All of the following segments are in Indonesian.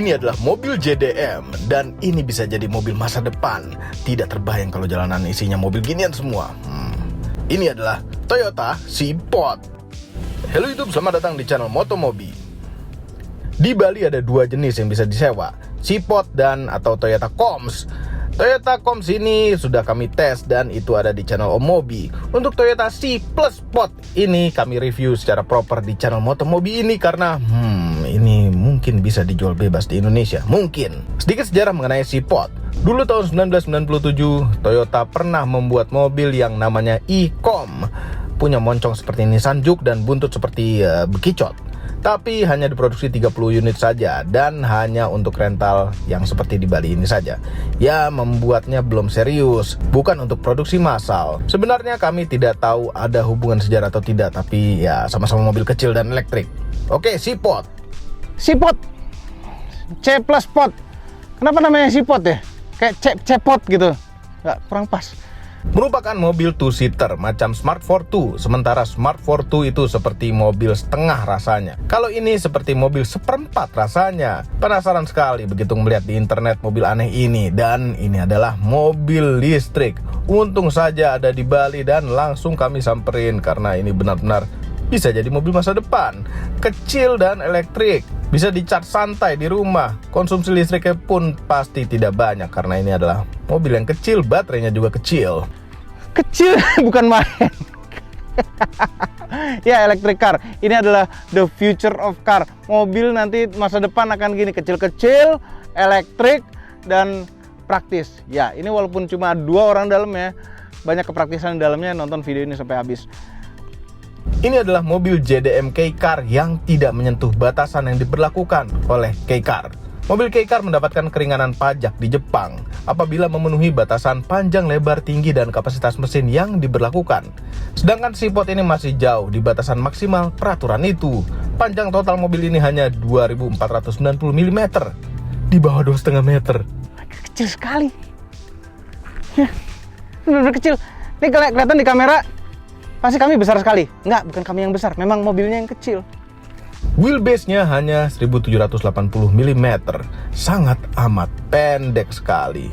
Ini adalah mobil JDM dan ini bisa jadi mobil masa depan. Tidak terbayang kalau jalanan isinya mobil ginian semua. Ini adalah Toyota Seaport. Halo YouTube, selamat datang di channel Motomobi. Di Bali ada dua jenis yang bisa disewa, Seaport dan atau Toyota Coms. Toyota Coms ini sudah kami tes dan itu ada di channel Om Mobi. Untuk Toyota C Plus Sport ini kami review secara proper di channel Motomobi ini karena ini mungkin bisa dijual bebas di Indonesia. Mungkin. Sedikit sejarah mengenai Seaport. Dulu tahun 1997 Toyota pernah membuat mobil yang namanya e-com. Punya moncong seperti Nissan Juke dan buntut seperti bekicot. Tapi hanya diproduksi 30 unit saja dan hanya untuk rental yang seperti di Bali ini saja. Ya, membuatnya belum serius, bukan untuk produksi massal. Sebenarnya kami tidak tahu ada hubungan sejarah atau tidak, tapi ya sama-sama mobil kecil dan elektrik. Oke, Seaport. Seaport C plus Sport. Kenapa namanya Seaport ya? Kayak cepot gitu. Nggak, kurang pas. Merupakan mobil two-seater macam Smart Fortwo. Sementara Smart Fortwo itu seperti mobil setengah rasanya. Kalau ini seperti mobil seperempat rasanya. Penasaran sekali begitu melihat di internet mobil aneh ini. Dan ini adalah mobil listrik. Untung saja ada di Bali dan langsung kami samperin karena ini benar-benar bisa jadi mobil masa depan. Kecil dan elektrik. Bisa di-charge santai di rumah. Konsumsi listriknya pun pasti tidak banyak karena ini adalah mobil yang kecil, baterainya juga kecil. Kecil bukan main. Ya, electric car. Ini adalah the future of car. Mobil nanti masa depan akan gini, kecil-kecil, elektrik dan praktis. Ya, ini walaupun cuma 2 orang dalamnya, banyak kepraktisan di dalamnya. Nonton video ini sampai habis. Ini adalah mobil JDM K-Car yang tidak menyentuh batasan yang diberlakukan oleh K-Car. Mobil K-Car mendapatkan keringanan pajak di Jepang apabila memenuhi batasan panjang, lebar, tinggi, dan kapasitas mesin yang diberlakukan. Sedangkan Seaport ini masih jauh di batasan maksimal peraturan itu. Panjang total mobil ini hanya 2490 mm, di bawah 2,5 meter. Kecil sekali. Ya, benar-benar kecil. Ini kelihatan di kamera. Pasti kami besar sekali. Enggak, bukan kami yang besar. Memang mobilnya yang kecil. Wheelbase-nya hanya 1780 mm. Sangat amat pendek sekali.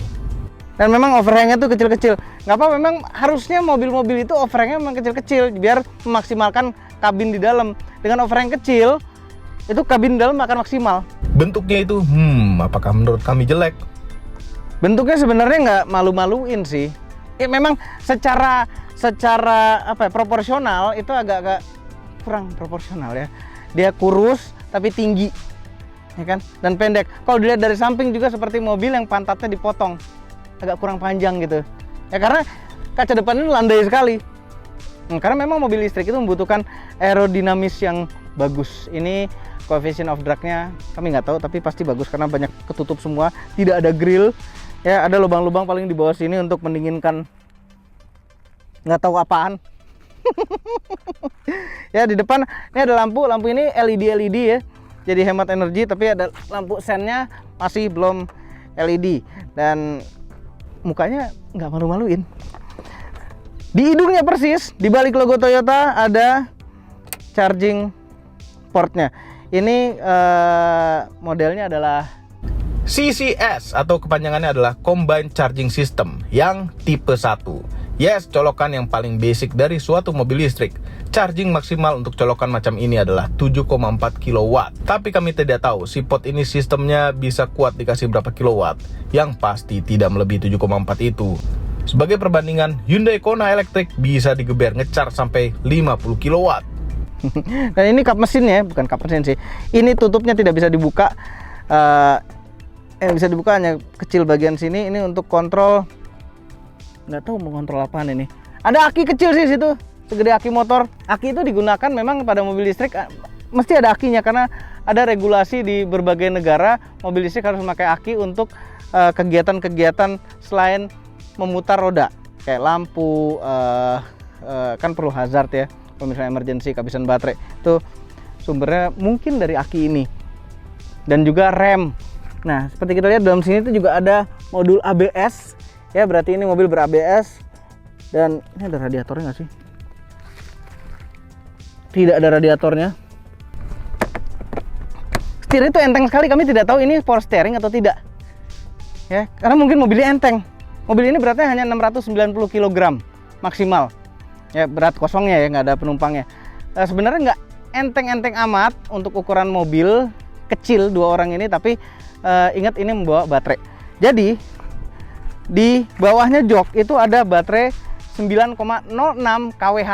Dan memang overhang-nya tuh kecil-kecil. Nggak apa, memang harusnya mobil-mobil itu overhang-nya memang kecil-kecil. Biar memaksimalkan kabin di dalam. Dengan overhang kecil, itu kabin di dalam akan maksimal. Bentuknya itu, apakah menurut kami jelek? Bentuknya sebenarnya nggak malu-maluin sih. Ya, memang secara apa ya, proporsional itu agak-agak kurang proporsional ya. Dia kurus tapi tinggi, ya kan, dan pendek. Kalau dilihat dari samping juga seperti mobil yang pantatnya dipotong, agak kurang panjang gitu. Ya karena kaca depan ini landai sekali. Karena memang mobil listrik itu membutuhkan aerodinamis yang bagus. Ini coefficient of drag-nya kami nggak tahu, tapi pasti bagus karena banyak ketutup semua, tidak ada grill. Ya, ada lubang-lubang paling di bawah sini untuk mendinginkan nggak tahu apaan. Ya, di depan ini ada lampu ini LED ya, jadi hemat energi. Tapi ada lampu sennya masih belum LED dan mukanya nggak malu-maluin. Di hidungnya persis di balik logo Toyota ada charging portnya. Ini modelnya adalah CCS atau kepanjangannya adalah Combined Charging System yang tipe 1. Yes, colokan yang paling basic dari suatu mobil listrik. Charging maksimal untuk colokan macam ini adalah 7,4 kW. Tapi kami tidak tahu Seaport ini sistemnya bisa kuat dikasih berapa kilowatt. Yang pasti tidak melebihi 7,4 itu. Sebagai perbandingan, Hyundai Kona elektrik bisa digeber ngecharge sampai 50 kW. Dan ini kap mesinnya, bukan kap mesin sih. Ini tutupnya tidak bisa dibuka. Yang bisa dibuka hanya kecil bagian sini. Ini untuk kontrol. Nggak tahu mau kontrol apaan ini. Ada aki kecil sih situ, segede aki motor. Aki itu digunakan memang pada mobil listrik, mesti ada akinya karena ada regulasi di berbagai negara mobil listrik harus memakai aki untuk kegiatan-kegiatan selain memutar roda, kayak lampu, kan perlu hazard ya, kalau misalnya emergency kehabisan baterai. Itu sumbernya mungkin dari aki ini dan juga rem. Nah, seperti kita lihat dalam sini itu juga ada modul ABS. Ya, berarti ini mobil ber-ABS. Dan ini ada radiatornya nggak sih? Tidak ada radiatornya. setir itu enteng sekali. Kami tidak tahu ini power steering atau tidak. Ya, karena mungkin mobilnya enteng. Mobil ini beratnya hanya 690 kg maksimal. Ya, berat kosongnya ya, nggak ada penumpangnya. Sebenarnya nggak enteng-enteng amat untuk ukuran mobil kecil 2 orang ini, tapi ingat ini membawa baterai. Jadi di bawahnya jok itu ada baterai 9,06 kWh.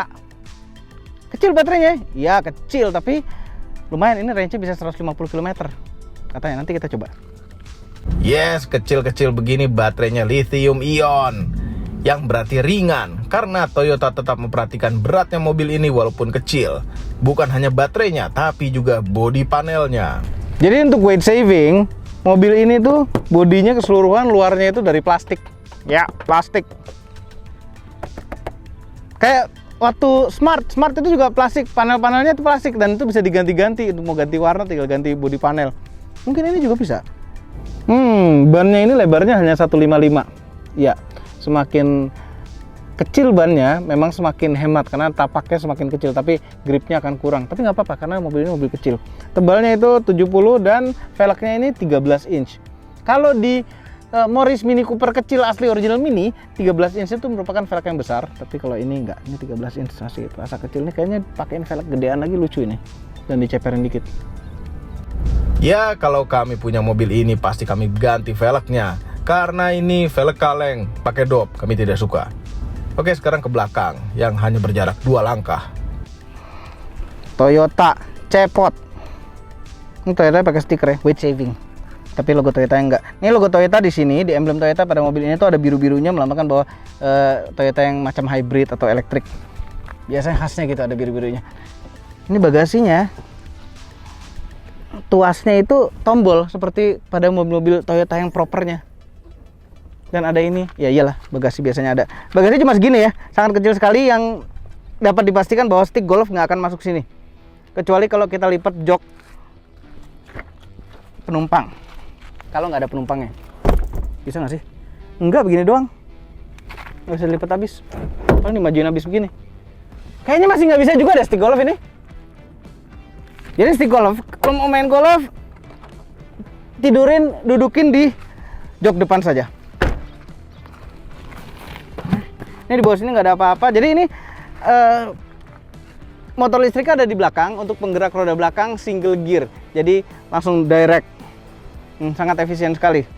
Kecil baterainya, iya kecil, tapi lumayan. Ini range-nya bisa 150 km katanya. Nanti kita coba. Yes, kecil-kecil begini baterainya lithium ion, yang berarti ringan, karena Toyota tetap memperhatikan beratnya mobil ini walaupun kecil. Bukan hanya baterainya, tapi juga bodi panelnya. Jadi untuk weight saving, mobil ini tuh bodinya keseluruhan luarnya itu dari plastik. Ya, plastik. Kayak waktu Smart itu juga plastik, panel-panelnya itu plastik, dan itu bisa diganti-ganti. Untuk mau ganti warna tinggal ganti bodi panel. Mungkin ini juga bisa. Bannya ini lebarnya hanya 155. Ya, semakin kecil bannya memang semakin hemat karena tapaknya semakin kecil, tapi gripnya akan kurang. Tapi nggak apa-apa karena mobil ini mobil kecil. Tebalnya itu 70 dan velgnya ini 13 inch. Kalau di Morris Mini Cooper kecil asli original Mini, 13 inch itu merupakan velg yang besar. Tapi kalau ini enggak, ini 13 inch masih terasa kecil. Ini kayaknya pakein velg gedean lagi lucu ini, dan diceperin dikit. Ya, kalau kami punya mobil ini pasti kami ganti velgnya, karena ini velg kaleng pakai dop, kami tidak suka. Oke, sekarang ke belakang yang hanya berjarak 2 langkah. Toyota cepot. Ini Toyota pakai stiker ya, weight saving. Tapi logo Toyota enggak. Ini logo Toyota di sini, di emblem Toyota pada mobil ini tuh ada biru-birunya, melambangkan bahwa Toyota yang macam hybrid atau elektrik. Biasanya khasnya gitu ada biru-birunya. Ini bagasinya. Tuasnya itu tombol seperti pada mobil-mobil Toyota yang propernya. Dan ada ini, ya iyalah, bagasi biasanya ada. Bagasi cuma segini ya, sangat kecil sekali, yang dapat dipastikan bahwa stick golf nggak akan masuk sini. Kecuali kalau kita lipat jok penumpang. Kalau nggak ada penumpangnya. Bisa nggak sih? Enggak, begini doang. Nggak bisa dilipat habis. Kalau dimajuin habis begini. Kayaknya masih nggak bisa juga ada stick golf ini. Jadi stick golf, kalau mau main golf, dudukin di jok depan saja. Ini di bawah sini nggak ada apa-apa. Jadi ini motor listriknya ada di belakang. Untuk penggerak roda belakang single gear. Jadi langsung direct. Sangat efisien sekali.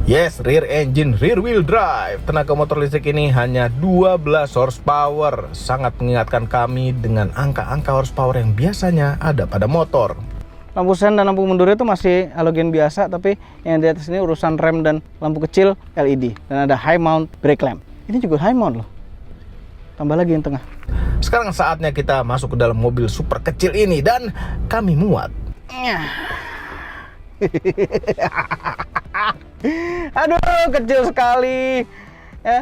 Yes, rear engine, rear wheel drive. Tenaga motor listrik ini hanya 12 horsepower. Sangat mengingatkan kami dengan angka-angka horsepower yang biasanya ada pada motor. Lampu sen dan lampu mundur itu masih halogen biasa, tapi yang di atas ini urusan rem dan lampu kecil LED. Dan ada high mount brake lamp. Ini juga high mount loh. Tambah lagi yang tengah. Sekarang saatnya kita masuk ke dalam mobil super kecil ini dan kami muat. Aduh, kecil sekali. Ya.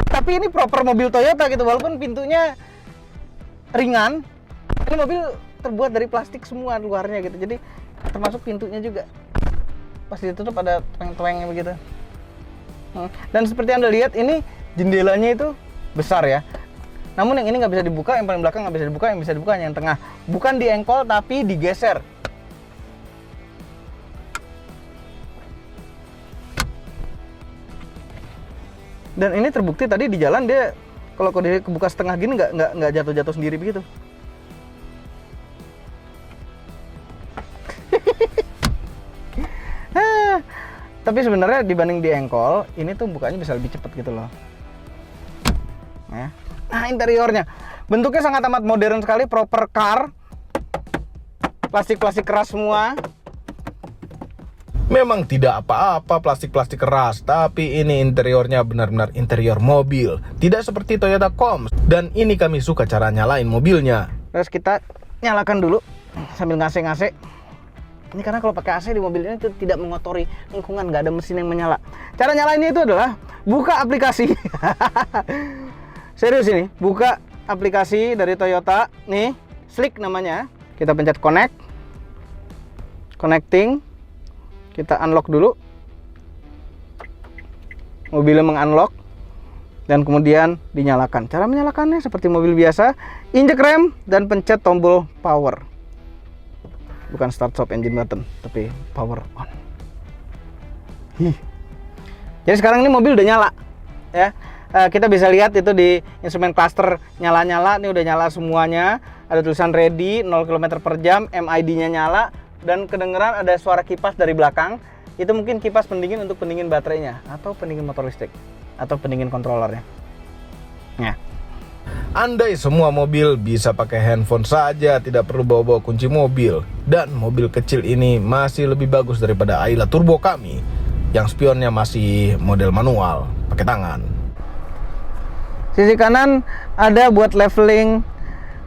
Tapi ini proper mobil Toyota gitu, walaupun pintunya ringan. Ini mobil terbuat dari plastik semua luarnya gitu. Jadi termasuk pintunya juga. Pas ditutup ada tweng-twengnya begitu. Dan seperti Anda lihat, ini jendelanya itu besar ya. Namun yang ini nggak bisa dibuka, yang paling belakang nggak bisa dibuka, yang bisa dibuka hanya yang tengah. Bukan diengkol tapi digeser. Dan ini terbukti tadi di jalan dia kalau dia kebuka setengah gini nggak jatuh-jatuh sendiri begitu. Tapi sebenarnya dibanding di engkol, ini tuh bukanya bisa lebih cepat gitu loh. Nah, interiornya bentuknya sangat amat modern sekali, proper car. Plastik-plastik keras semua. Memang tidak apa-apa plastik-plastik keras, tapi ini interiornya benar-benar interior mobil. Tidak seperti Toyota Comms. Dan ini kami suka cara nyalain mobilnya. Terus kita nyalakan dulu sambil ngase-ngase. Ini karena kalau pakai AC di mobil ini itu tidak mengotori lingkungan, nggak ada mesin yang menyala. Cara nyalainnya itu adalah buka aplikasi. Serius ini, buka aplikasi dari Toyota. Nih, Slick namanya. Kita pencet connect. Connecting. Kita unlock dulu. Mobilnya mengunlock. Dan kemudian dinyalakan. Cara menyalakannya seperti mobil biasa. Injek rem dan pencet tombol power. bukan start stop engine button, tapi power on. Jadi sekarang ini mobil udah nyala, ya. Kita bisa lihat itu di instrumen cluster nyala-nyala. Ini udah nyala semuanya. Ada tulisan ready 0 km per jam, MID-nya nyala, dan kedengeran ada suara kipas dari belakang. Itu mungkin kipas pendingin untuk pendingin baterainya, atau pendingin motor listrik, atau pendingin controllernya. Nah, Andai semua mobil bisa pakai handphone saja, tidak perlu bawa-bawa kunci mobil, dan mobil kecil ini masih lebih bagus daripada Ayla Turbo kami yang spionnya masih model manual, pakai tangan. sisi kanan ada buat leveling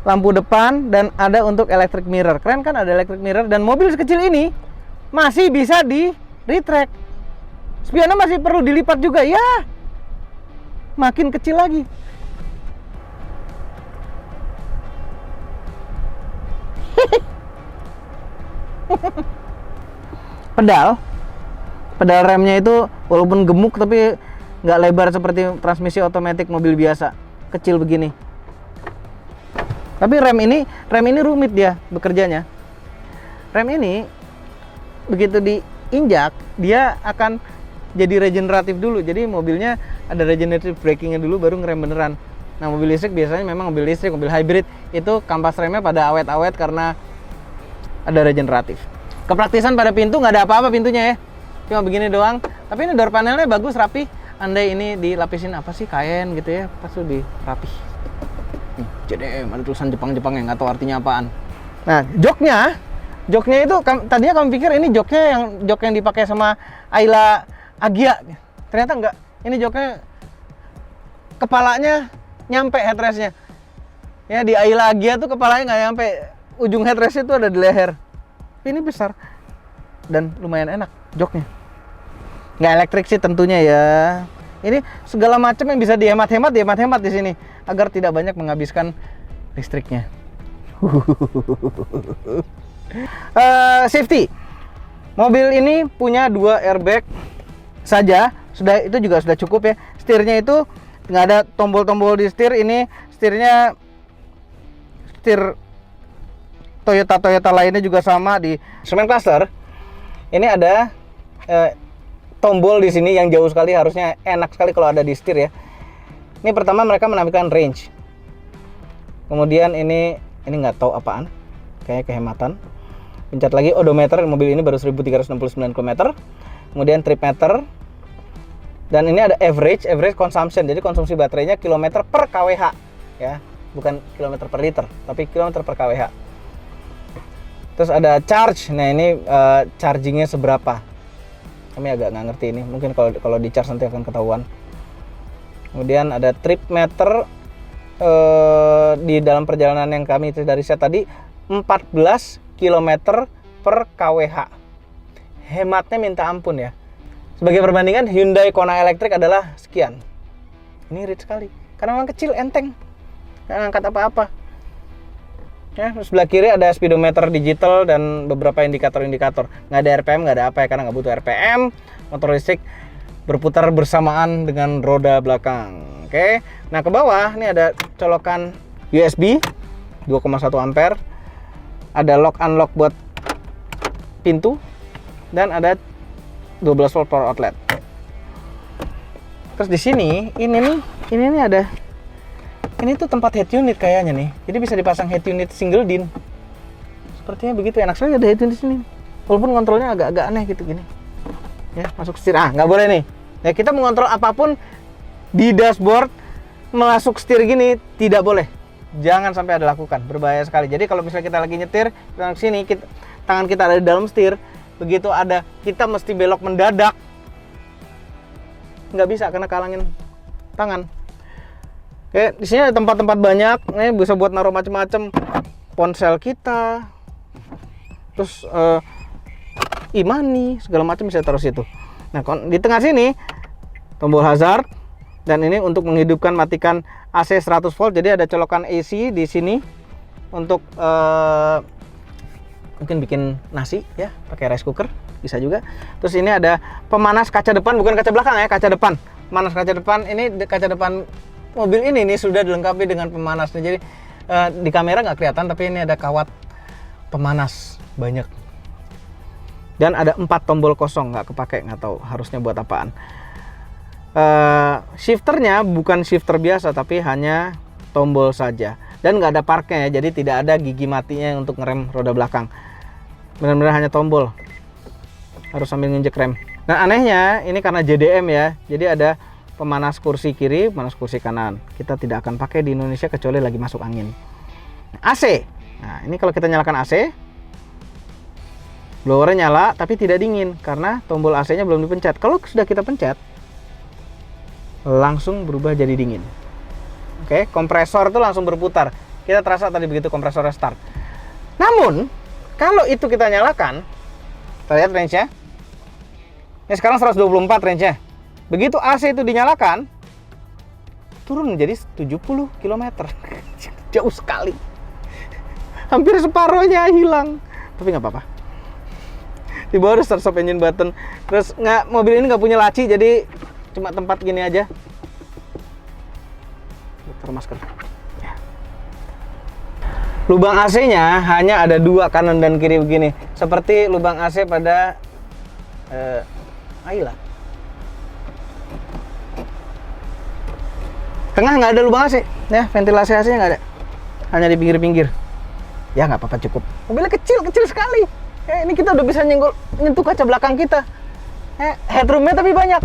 lampu depan dan ada untuk electric mirror. Keren kan, ada electric mirror, dan mobil sekecil ini masih bisa di retract. Spionnya masih perlu dilipat juga ya. Makin kecil lagi. pedal remnya itu walaupun gemuk tapi nggak lebar seperti transmisi otomatis mobil biasa, kecil begini. Tapi rem ini rumit dia bekerjanya. Rem ini begitu diinjak dia akan jadi regeneratif dulu. Jadi mobilnya ada regenerative brakingnya dulu baru ngerem beneran. Nah, mobil listrik biasanya memang mobil listrik, mobil hybrid itu kampas remnya pada awet-awet karena ada regeneratif. Kepraktisan pada pintu nggak ada apa-apa pintunya ya, cuma begini doang. Tapi ini door panelnya bagus, rapi. Andai ini dilapisin apa sih, kain gitu ya, pas lebih rapi. JDM ada tulisan Jepang-Jepang yang nggak tahu artinya apaan. Nah, joknya itu tadinya kami pikir ini jok yang dipakai sama Ayla Agya. Ternyata enggak. Ini joknya kepalanya nyampe headrestnya. Ya, di Ayla Agya tuh kepalanya nggak nyampe. Ujung headrest itu ada di leher. Tapi ini besar dan lumayan enak joknya. Nggak elektrik sih tentunya ya. Ini segala macam yang bisa dihemat-hemat di sini agar tidak banyak menghabiskan listriknya. Safety. Mobil ini punya 2 airbag saja, itu juga sudah cukup ya. Setirnya itu nggak ada tombol-tombol di setir. Ini setirnya setir Toyota lainnya juga sama. Di instrumen cluster ini ada tombol di sini yang jauh sekali, harusnya enak sekali kalau ada di setir ya. Ini pertama mereka menampilkan range. Kemudian ini nggak tahu apaan, kayaknya kehematan. Pencet lagi odometer, mobil ini baru 1369 km. Kemudian trip meter. Dan ini ada average consumption. Jadi konsumsi baterainya kilometer per kWh ya, bukan kilometer per liter, tapi kilometer per kWh. Terus ada charge. Nah, ini chargingnya seberapa. Kami agak nggak ngerti ini. Mungkin kalau di charge nanti akan ketahuan. Kemudian ada trip meter. Di dalam perjalanan yang kami dari set tadi 14 km per kWh. Hematnya minta ampun ya. Sebagai perbandingan, Hyundai Kona Electric adalah sekian. Ini irit sekali karena memang kecil, enteng, nggak ngangkat apa-apa ya. Sebelah kiri ada speedometer digital dan beberapa indikator-indikator. Nggak ada RPM, nggak ada apa ya, karena nggak butuh RPM. Motor listrik berputar bersamaan dengan roda belakang. Oke, nah ke bawah ini ada colokan USB 2,1 ampere, ada lock unlock buat pintu, dan ada 12 volt power outlet. Terus di sini ini ada, ini tuh tempat head unit kayaknya nih. Jadi bisa dipasang head unit single din. Sepertinya begitu, enak sekali ada head unit di sini. Walaupun kontrolnya agak aneh gitu gini. Ya, masuk setir. Nggak boleh nih. Ya, kita mengontrol apapun di dashboard masuk setir gini tidak boleh. Jangan sampai ada lakukan, berbahaya sekali. Jadi kalau misalnya kita lagi nyetir, kita sini, tangan kita ada di dalam setir, begitu ada, kita mesti belok mendadak. Nggak bisa karena kalangin tangan. Oke, di sini ada tempat-tempat banyak. Ini bisa buat naruh macam-macam, ponsel kita, terus e-money, segala macam bisa taruh situ. Nah, di tengah sini tombol hazard, dan ini untuk menghidupkan matikan AC 100 volt. Jadi ada colokan AC di sini untuk mungkin bikin nasi ya, pakai rice cooker bisa juga. Terus ini ada pemanas kaca depan, bukan kaca belakang ya, kaca depan. Pemanas kaca depan, ini kaca depan mobil ini sudah dilengkapi dengan pemanasnya. Jadi di kamera nggak kelihatan, tapi ini ada kawat pemanas banyak. Dan ada 4 tombol kosong, nggak kepake, nggak tahu harusnya buat apaan. Shifternya bukan shifter biasa, tapi hanya tombol saja. Dan nggak ada parknya ya, jadi tidak ada gigi matinya untuk ngerem roda belakang. Benar-benar hanya tombol. Harus sambil nginjek rem. Nah anehnya ini karena JDM ya, jadi ada pemanas kursi kiri, pemanas kursi kanan. Kita tidak akan pakai di Indonesia kecuali lagi masuk angin. AC. Nah ini kalau kita nyalakan AC, blowernya nyala tapi tidak dingin karena tombol AC-nya belum dipencet. Kalau sudah kita pencet, langsung berubah jadi dingin. Oke, kompresor itu langsung berputar. Kita terasa tadi begitu kompresornya start. Namun kalau itu kita nyalakan, kita lihat range-nya. Ini sekarang 124 range-nya. Begitu AC itu dinyalakan, turun menjadi 70 km. Jauh sekali. Hampir separohnya hilang. Tapi nggak apa-apa. Di bawah ada start stop engine button. Terus mobil ini nggak punya laci, jadi cuma tempat gini aja. Taruh masker. Ya. Lubang AC-nya hanya ada 2 kanan dan kiri begini. Seperti lubang AC pada Ayla. Tengah nggak ada lubang AC, ya ventilasi AC-nya nggak ada, hanya di pinggir-pinggir. Ya nggak apa-apa, cukup. Mobilnya kecil sekali. Ini kita udah bisa nyentuh kaca belakang kita. Headroom-nya tapi banyak,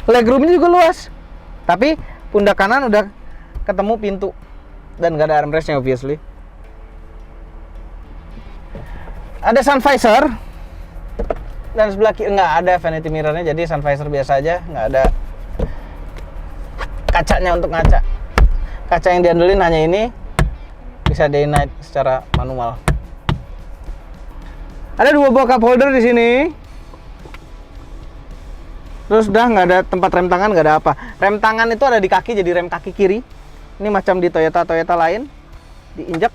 legroom-nya juga luas. Tapi pundak kanan udah ketemu pintu dan nggak ada armrest-nya obviously. Ada sun visor. Dan sebelah kiri nggak ada vanity mirror-nya, jadi sun visor biasa aja, nggak ada kacanya untuk ngaca. Kaca yang diandelin hanya ini, bisa day night secara manual. Ada 2 buah cup holder di sini. Terus udah nggak ada tempat rem tangan, nggak ada apa. Rem tangan itu ada di kaki, jadi rem kaki kiri. Ini macam di Toyota lain, diinjak.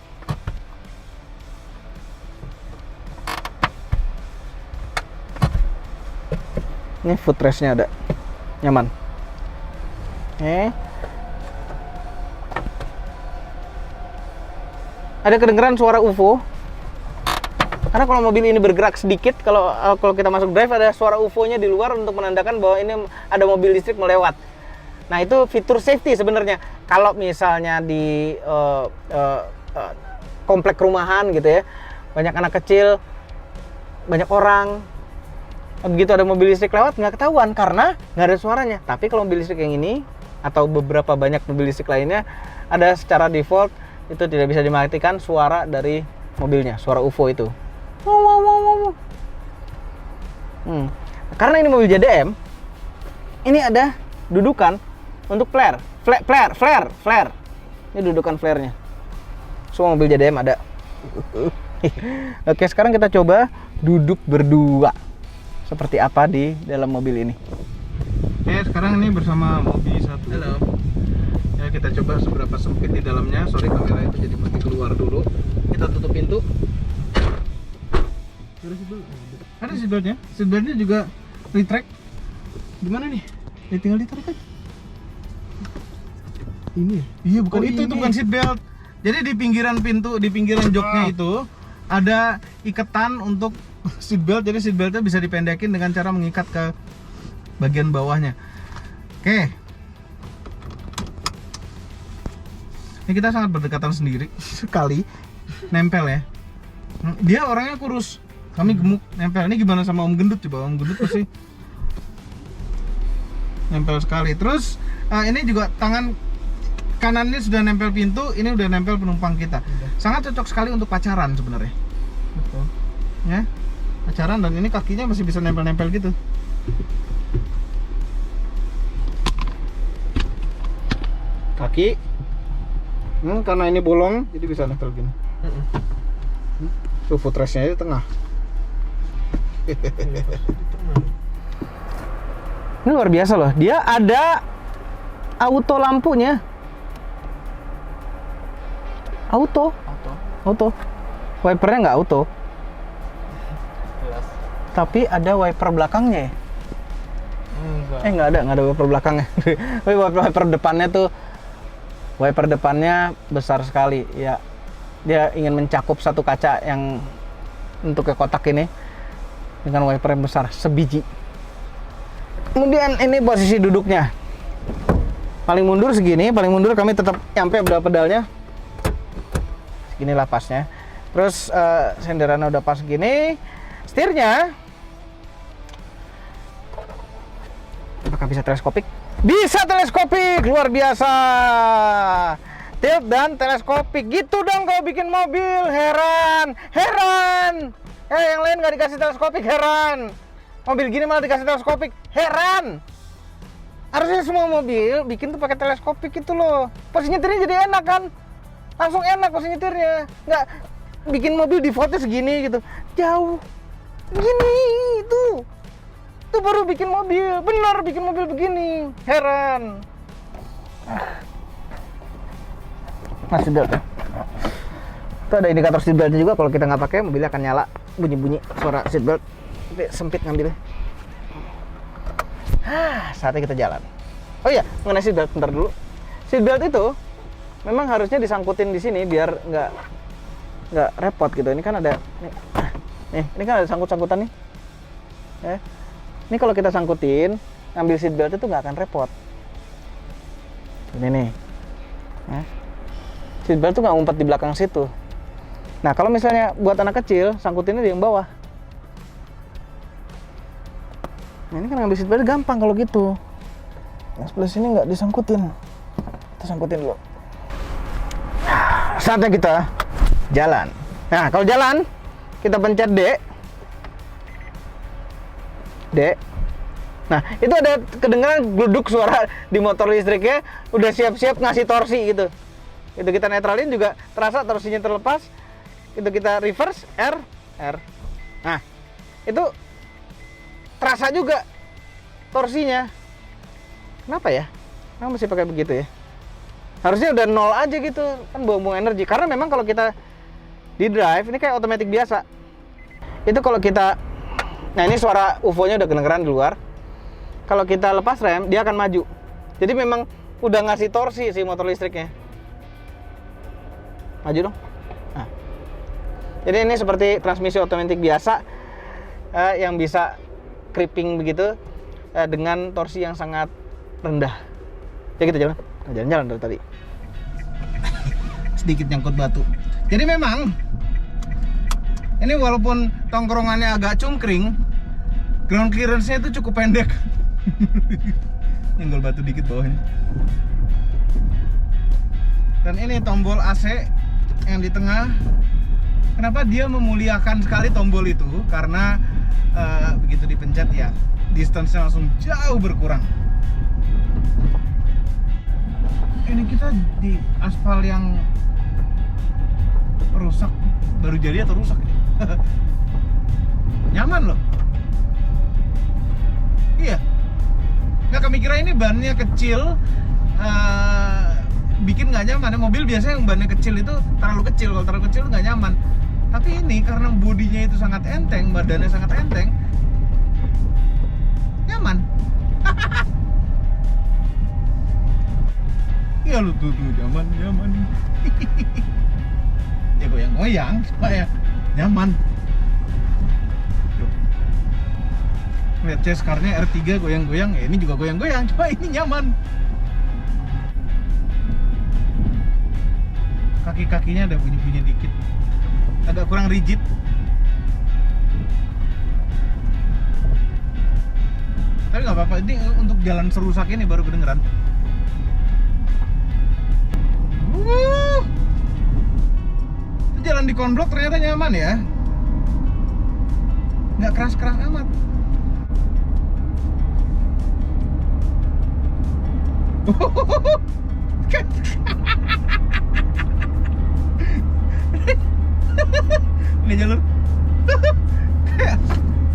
Ini footrest-nya ada, nyaman. Ada kedengeran suara UFO. Karena kalau mobil ini bergerak sedikit, kalau kita masuk drive ada suara UFO-nya di luar untuk menandakan bahwa ini ada mobil listrik melewat. Nah itu fitur safety sebenarnya. Kalau misalnya di komplek rumahan gitu ya, banyak anak kecil, banyak orang. Begitu ada mobil listrik lewat nggak ketahuan karena nggak ada suaranya. Tapi kalau mobil listrik yang ini atau beberapa banyak mobil listrik lainnya, ada secara default itu tidak bisa dimatikan suara dari mobilnya, suara UFO itu. Karena ini mobil JDM, ini ada dudukan untuk flare. Ini dudukan flare-nya. Semua mobil JDM ada. Oke, sekarang kita coba duduk berdua. Seperti apa di dalam mobil ini. Oke, sekarang ini bersama Mobi 1. Halo. Ya, kita coba seberapa sempit di dalamnya. Sorry kamera itu jadi mesti keluar dulu. Kita tutup pintu. Ada seatbeltnya. Seatbeltnya juga retract. Gimana nih? Ya, tinggal ditarik aja. Ini? Iya, bukan itu bukan seatbelt. Jadi di pinggiran pintu, di pinggiran joknya itu ada ikatan untuk seatbelt, jadi seatbeltnya bisa dipendekin dengan cara mengikat ke bagian bawahnya. Oke. Ini kita sangat berdekatan sendiri sekali, nempel ya. Dia orangnya kurus, kami gemuk, nempel. Ini gimana sama Om Gendut coba? Om Gendut pasti nempel sekali. Terus ini juga tangan kanannya sudah nempel pintu, ini udah nempel penumpang kita. Sangat cocok sekali untuk pacaran sebenarnya. Betul. Ya. Pacaran, dan ini kakinya masih bisa nempel-nempel gitu. Kaki karena ini bolong jadi bisa nempel gini. Tuh footrest-nya di tengah. Ini luar biasa loh. Dia ada auto lampunya. Auto. Wipernya nggak auto. Tapi ada wiper belakangnya ya? Nggak ada wiper belakangnya. Tapi wiper depannya tuh, wiper depannya besar sekali ya. Dia ingin mencakup satu kaca yang bentuknya kotak ini dengan wiper yang besar sebiji. Kemudian ini posisi duduknya. Paling mundur segini, paling mundur kami tetap nyampe berapa pedalnya. Segini lah pasnya. Terus senderannya udah pas gini. Setirnya apakah bisa teleskopik? Bisa teleskopik, luar biasa. Tilt dan teleskopik. Gitu dong kalau bikin mobil, heran. Yang lain nggak dikasih teleskopik, heran. Mobil gini malah dikasih teleskopik, heran. Harusnya semua mobil bikin tuh pakai teleskopik itu loh. Posisi nyetirnya jadi enak kan? Langsung enak posisi nyetirnya. Nggak bikin mobil defaultnya segini gitu. Jauh. Gini itu. Itu baru bikin mobil. Benar bikin mobil begini. Heran. Nah, seatbelt ya. Itu ada indikator seatbeltnya juga. Kalau kita nggak pakai, mobilnya akan nyala bunyi-bunyi suara seatbelt. Tapi sempit ngambilnya. Saatnya kita jalan. Oh iya, mengenai seatbelt, bentar dulu. Seatbelt itu memang harusnya disangkutin di sini biar nggak repot gitu. Ini kan ada nih, ini kan ada sangkut-sangkutan nih. Ini kalau kita sangkutin, ngambil seatbelt itu nggak akan repot. Ini nih. Seatbelt tuh nggak ngumpet di belakang situ. Nah, kalau misalnya buat anak kecil, sangkutinnya di yang bawah. Nah, ini kan ngambil seatbelt gampang kalau gitu. Yang sebelah sini nggak disangkutin. Kita sangkutin dulu. Saatnya kita jalan. Nah, kalau jalan, kita pencet D. Nah, itu ada kedengaran gluduk suara di motor listriknya. Udah siap-siap ngasih torsi gitu. Itu kita netralin juga terasa torsinya terlepas. Itu kita reverse R. Nah, itu terasa juga torsinya. Kenapa ya? Kenapa mesti pakai begitu ya? Harusnya udah nol aja gitu, kan buang-buang energi. Karena memang kalau kita di drive, ini kayak otomatis biasa. Itu kalau kita, nah ini suara UFO-nya udah kedengeran di luar. Kalau kita lepas rem, dia akan maju. Jadi memang udah ngasih torsi si motor listriknya. Maju dong. Nah. Jadi ini seperti transmisi otomatis biasa yang bisa creeping begitu dengan torsi yang sangat rendah. Ya kita jalan. Nah, jalan-jalan dari tadi. Sedikit nyangkut batu. Jadi memang ini walaupun tongkrongannya agak cungkring, ground clearance-nya itu cukup pendek. Nyenggol batu dikit bawahnya. Dan ini tombol AC yang di tengah. Kenapa dia memuliakan sekali tombol itu? Karena begitu dipencet ya, distance-nya langsung jauh berkurang. Ini kita di aspal yang rusak, baru jadi atau rusak ini? Nyaman loh. Iya. Nggak kami kira ini bannya kecil, bikin nggak nyaman. Mobil biasanya yang bannya kecil itu terlalu kecil, kalau terlalu kecil nggak nyaman. Tapi ini karena bodinya itu sangat enteng, badannya sangat enteng, nyaman. Ya lu tuh nyaman. Ya goyang-goyang supaya nyaman. Lihat chase car-nya R3 goyang-goyang, ya ini juga goyang-goyang, cuma ini nyaman. Kaki-kakinya ada bunyi-bunyi dikit, agak kurang rigid. Tapi nggak apa-apa, ini untuk jalan serusak ini baru kedengeran. Itu jalan di konblok ternyata nyaman ya, nggak keras-keras amat. Ini jalur kayak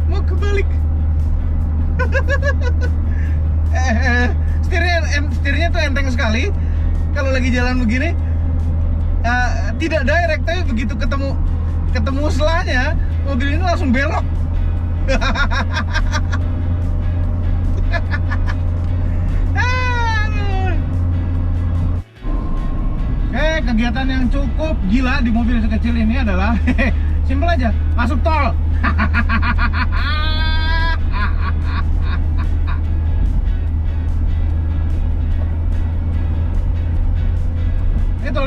mau kebalik. Setirnya tuh enteng sekali. Kalau lagi jalan begini tidak direct, tapi begitu ketemu selanya, mobil ini langsung belok. Kegiatan yang cukup gila di mobil sekecil ini adalah Simpel aja, masuk tol.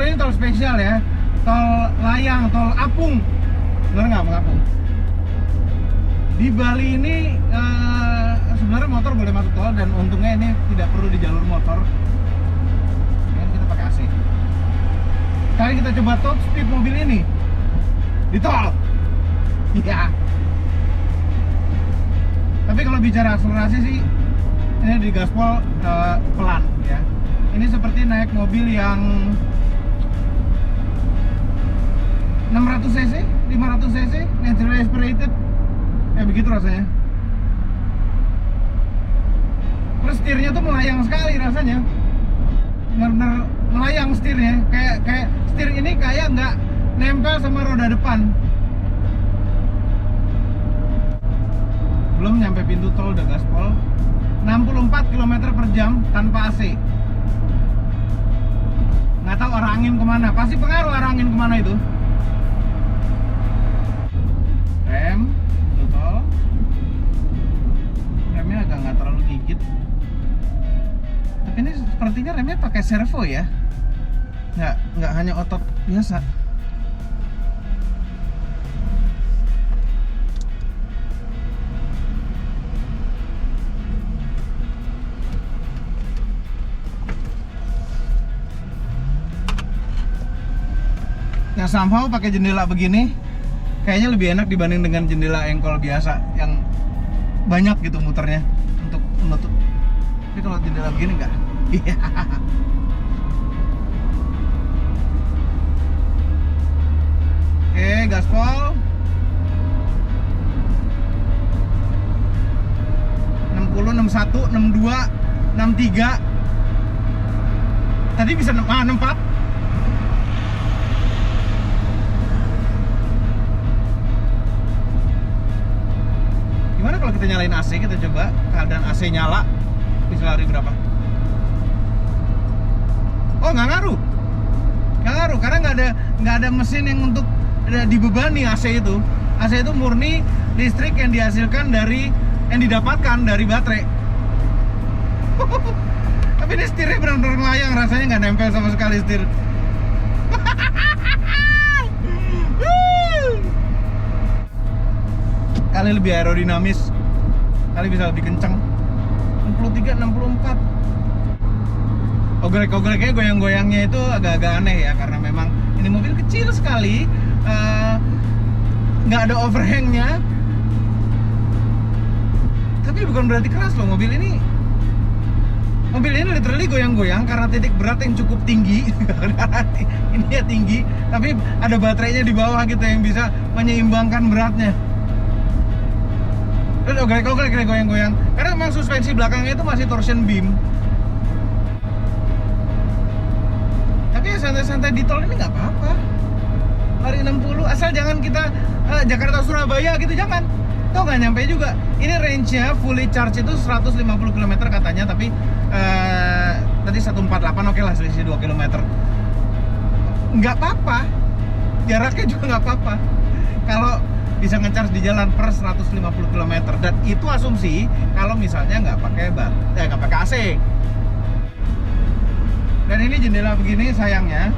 Ini tol spesial ya, tol layang, tol apung. Bener nggak apung? Di Bali ini sebenarnya motor boleh masuk tol dan untungnya ini tidak perlu di jalur motor. Ini kita pakai AC. Sekarang kita coba top speed mobil ini di tol. Iya. Tapi kalau bicara akselerasi sih ini di gaspol pelan ya. Ini seperti naik mobil yang 600 cc, 500 cc, naturally aspirated. Begitu rasanya. Terus setirnya tuh melayang sekali rasanya. Benar-benar melayang setirnya. Kayak setir ini kayak nggak nempel sama roda depan. Belum nyampe pintu tol udah gaspol. 64 km per jam tanpa AC. Nggak tahu arah angin kemana. Pasti pengaruh arah angin kemana itu. Rem, tol. Remnya agak nggak terlalu gigit. Tapi ini sepertinya remnya pakai servo ya. Nggak hanya otot biasa. Yang somehow pakai jendela begini kayaknya lebih enak dibanding dengan jendela engkol biasa yang banyak gitu muternya untuk menutup. Tapi kalau jendela begini enggak. Iya. Oke, gaspol. 60, 61, 62, 63. Tadi bisa 64. Gimana kalau kita nyalain AC, kita coba keadaan AC nyala bisa lari berapa? Oh, nggak ngaruh karena nggak ada mesin yang untuk dibebani AC itu. AC itu murni listrik yang yang didapatkan dari baterai. Tapi ini setirnya benar-benar melayang, rasanya nggak nempel sama sekali setir. Kali lebih aerodinamis, kali bisa lebih kencang. 63, 64. Oglek-ogleknya, goyang-goyangnya itu agak-agak aneh ya, karena memang ini mobil kecil sekali, nggak ada overhangnya. Tapi bukan berarti keras loh mobil ini. Mobil ini literally goyang-goyang karena titik berat yang cukup tinggi. Ini ya tinggi, tapi ada baterainya di bawah gitu yang bisa menyeimbangkan beratnya. Terus oglek-oglek goyang-goyang karena memang suspensi belakangnya itu masih torsion beam. Tapi ya santai-santai di tol ini nggak apa-apa. Lari 60 asal jangan kita Jakarta Surabaya gitu, jangan. Tuh nggak nyampe juga. Ini range-nya fully charge itu 150 km katanya, tapi tadi 148, oke lah, selisih 2 km. Nggak apa-apa. Jaraknya juga nggak apa-apa. Kalau bisa nge-charge di jalan per 150 km, dan itu asumsi kalau misalnya nggak pakai AC. Dan ini jendela begini sayangnya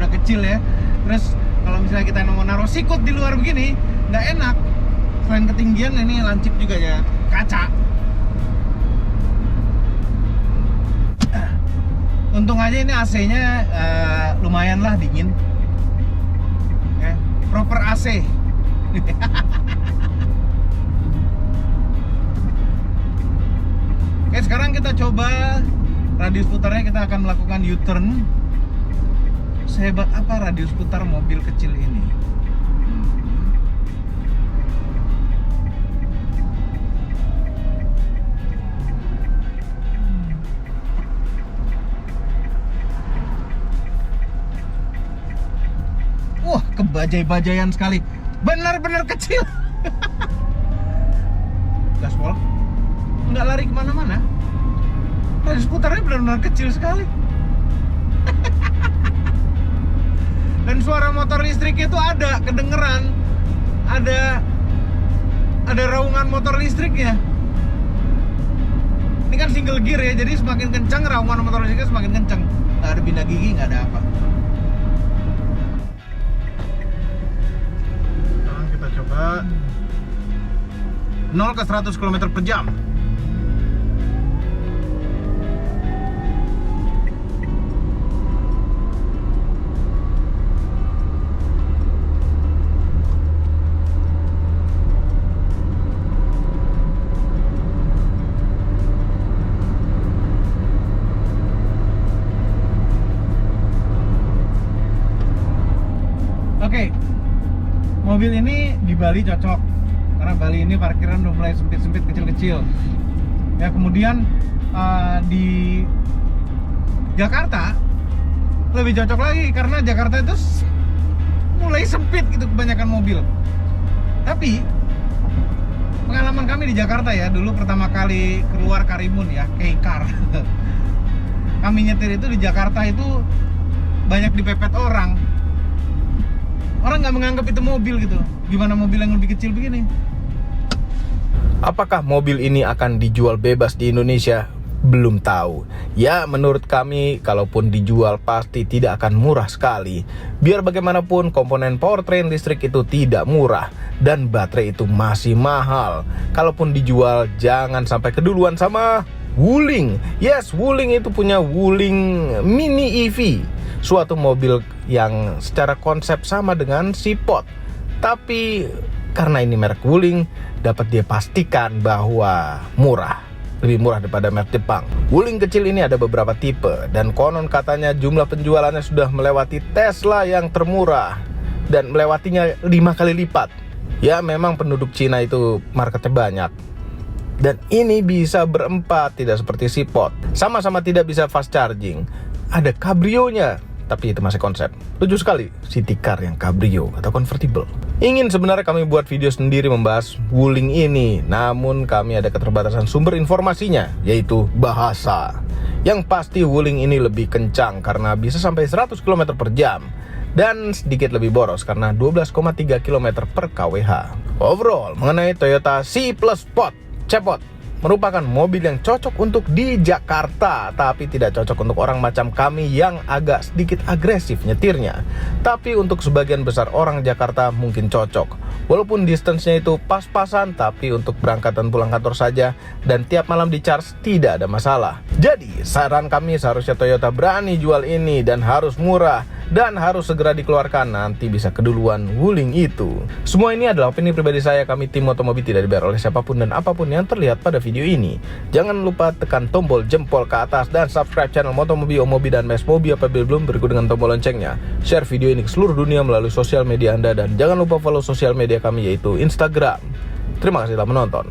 udah kecil ya. Terus kalau misalnya kita mau naruh sikut di luar begini nggak enak. Selain ketinggian, ini lancip juga ya, kaca. Untung aja ini AC-nya lumayan lah dingin. Proper AC. Oke, sekarang kita coba radius putarnya. Kita akan melakukan U-turn. Sehebat apa radius putar mobil kecil ini? Wah, kebajai-bajaian sekali. Benar-benar kecil. Gaspol. Nggak lari kemana-mana. Radius putarnya benar-benar kecil sekali. Dan suara motor listriknya itu ada, kedengeran. Ada raungan motor listriknya. Ini kan single gear ya, jadi semakin kencang raungan motor listriknya semakin kencang. Nggak ada pindah gigi, nggak ada apa. Sekarang kita coba 0 ke 100 km per jam. Oke, mobil ini di Bali cocok karena Bali ini parkiran udah mulai sempit-sempit, kecil-kecil. Ya kemudian di Jakarta lebih cocok lagi karena Jakarta itu mulai sempit gitu kebanyakan mobil. Tapi pengalaman kami di Jakarta ya, dulu pertama kali keluar Karimun ya, K-Car. Kami nyetir itu di Jakarta itu banyak dipepet orang. Orang nggak menganggap itu mobil gitu. Gimana mobil yang lebih kecil begini? Apakah mobil ini akan dijual bebas di Indonesia? Belum tahu. Ya, menurut kami, kalaupun dijual pasti tidak akan murah sekali. Biar bagaimanapun, komponen powertrain listrik itu tidak murah. Dan baterai itu masih mahal. Kalaupun dijual, jangan sampai keduluan sama Wuling. Yes, Wuling itu punya Wuling Mini EV. Suatu mobil yang secara konsep sama dengan Seaport. Tapi karena ini merek Wuling, dapat dia pastikan bahwa murah. Lebih murah daripada merek Jepang. Wuling kecil ini ada beberapa tipe. Dan konon katanya jumlah penjualannya sudah melewati Tesla yang termurah. Dan melewatinya 5 kali lipat. Ya memang penduduk Cina itu marketnya banyak. Dan ini bisa berempat, tidak seperti Seaport. Sama-sama tidak bisa fast charging. Ada kabrionya, tapi itu masih konsep. Lucu sekali, city car yang kabrio atau convertible. Ingin sebenarnya kami buat video sendiri membahas Wuling ini, namun kami ada keterbatasan sumber informasinya, yaitu bahasa. Yang pasti Wuling ini lebih kencang karena bisa sampai 100 km per jam. Dan sedikit lebih boros karena 12,3 km per kWh. Overall, mengenai Toyota C+ Sport Cepot merupakan mobil yang cocok untuk di Jakarta, tapi tidak cocok untuk orang macam kami yang agak sedikit agresif nyetirnya. Tapi untuk sebagian besar orang Jakarta mungkin cocok. Walaupun distance-nya itu pas-pasan, tapi untuk berangkat dan pulang kantor saja dan tiap malam di charge tidak ada masalah. Jadi, saran kami seharusnya Toyota berani jual ini dan harus murah dan harus segera dikeluarkan, nanti bisa keduluan Wuling itu. Semua ini adalah opini pribadi saya, kami tim Motomobi tidak dibayar oleh siapapun dan apapun yang terlihat pada video ini. Jangan lupa tekan tombol jempol ke atas dan subscribe channel Motomobi, Omobi, dan Mesmobi apabila belum, berikut dengan tombol loncengnya. Share video ini ke seluruh dunia melalui sosial media Anda dan jangan lupa follow sosial media kami yaitu Instagram. Terima kasih telah menonton.